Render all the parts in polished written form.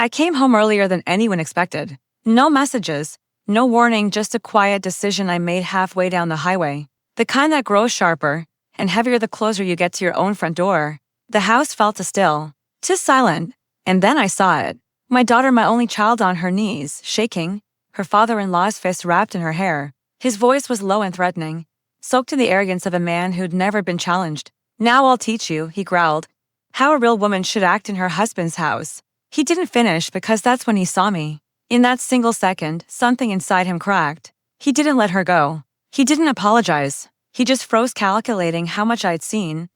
I came home earlier than anyone expected. No messages, no warning, just a quiet decision I made halfway down the highway. The kind that grows sharper and heavier the closer you get to your own front door. The house felt still, too silent, and then I saw it. My daughter, my only child, on her knees, shaking, her father-in-law's fist wrapped in her hair. His voice was low and threatening, soaked in the arrogance of a man who'd never been challenged. "Now I'll teach you," he growled, "how a real woman should act in her husband's house." He didn't finish because that's when he saw me. In that single second, something inside him cracked. He didn't let her go. He didn't apologize. He just froze, calculating how much I'd seen,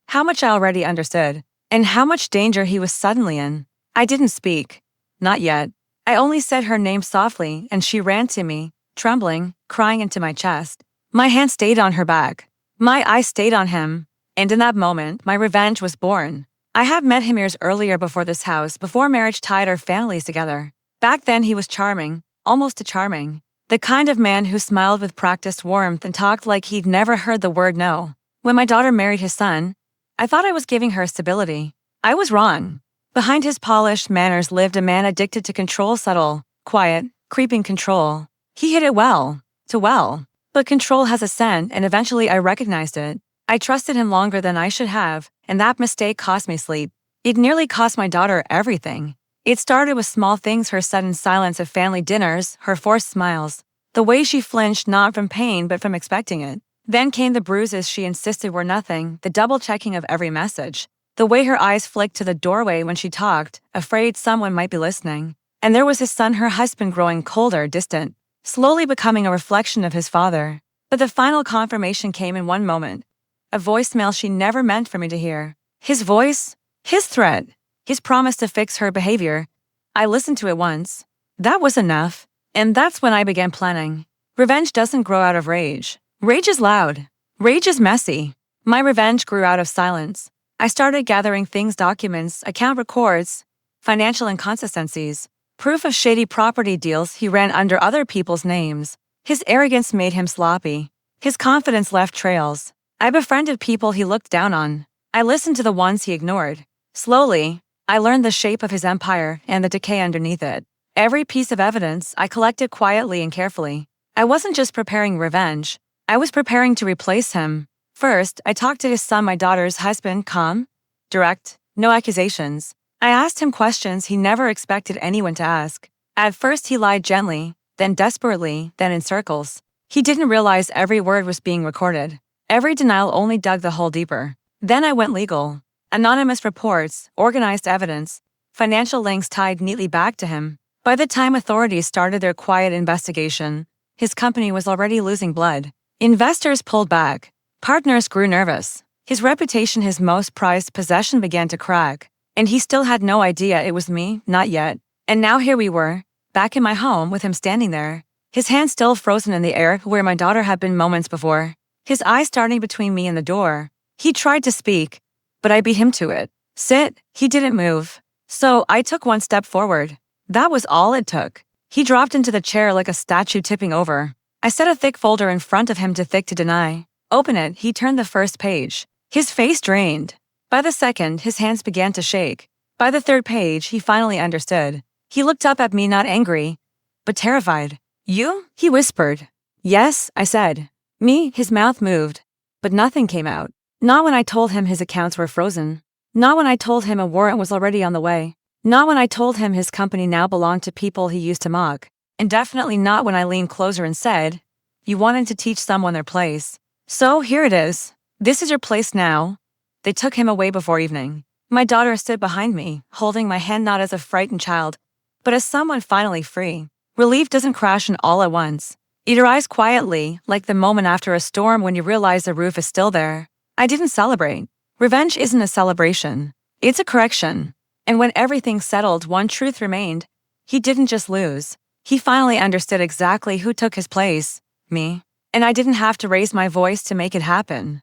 how much I already understood, and how much danger he was suddenly in. I didn't speak. Not yet. I only said her name softly, and she ran to me, trembling, crying into my chest. My hand stayed on her back. My eyes stayed on him. And in that moment, my revenge was born. I had met him years earlier before this house, before marriage tied our families together. Back then he was charming, almost too charming. The kind of man who smiled with practiced warmth and talked like he'd never heard the word no. When my daughter married his son, I thought I was giving her stability. I was wrong. Behind his polished manners lived a man addicted to control, subtle, quiet, creeping control. He hid it well, too well. But control has a scent, and eventually I recognized it. I trusted him longer than I should have, and that mistake cost me sleep. It nearly cost my daughter everything. It started with small things: her sudden silence at family dinners, her forced smiles, the way she flinched not from pain but from expecting it. Then came the bruises she insisted were nothing, the double-checking of every message, the way her eyes flicked to the doorway when she talked, afraid someone might be listening. And there was his son, her husband, growing colder, distant, slowly becoming a reflection of his father. But the final confirmation came in one moment. A voicemail she never meant for me to hear. His voice, his threat, his promise to fix her behavior. I listened to it once. That was enough. And that's when I began planning. Revenge doesn't grow out of rage. Rage is loud. Rage is messy. My revenge grew out of silence. I started gathering things: documents, account records, financial inconsistencies, proof of shady property deals he ran under other people's names. His arrogance made him sloppy. His confidence left trails. I befriended people he looked down on. I listened to the ones he ignored. Slowly, I learned the shape of his empire and the decay underneath it. Every piece of evidence I collected quietly and carefully. I wasn't just preparing revenge. I was preparing to replace him. First, I talked to his son, my daughter's husband, calm, direct, no accusations. I asked him questions he never expected anyone to ask. At first he lied gently, then desperately, then in circles. He didn't realize every word was being recorded. Every denial only dug the hole deeper. Then I went legal. Anonymous reports, organized evidence, financial links tied neatly back to him. By the time authorities started their quiet investigation, his company was already losing blood. Investors pulled back. Partners grew nervous. His reputation, his most prized possession, began to crack. And he still had no idea it was me, not yet. And now here we were, back in my home with him standing there, his hand still frozen in the air where my daughter had been moments before, his eyes starting between me and the door. He tried to speak, but I beat him to it. "Sit." He didn't move. So I took one step forward. That was all it took. He dropped into the chair like a statue tipping over. I set a thick folder in front of him, too thick to deny. "Open it." He turned the first page. His face drained. By the second, his hands began to shake. By the third page, he finally understood. He looked up at me, not angry, but terrified. "You?" he whispered. "Yes," I said. "Me?" His mouth moved, but nothing came out. Not when I told him his accounts were frozen. Not when I told him a warrant was already on the way. Not when I told him his company now belonged to people he used to mock. And definitely not when I leaned closer and said, "You wanted to teach someone their place. So here it is. This is your place now." They took him away before evening. My daughter stood behind me, holding my hand, not as a frightened child, but as someone finally free. Relief doesn't crash in all at once. It arrives quietly, like the moment after a storm when you realize the roof is still there. I didn't celebrate. Revenge isn't a celebration. It's a correction. And when everything settled, one truth remained. He didn't just lose. He finally understood exactly who took his place. Me. And I didn't have to raise my voice to make it happen.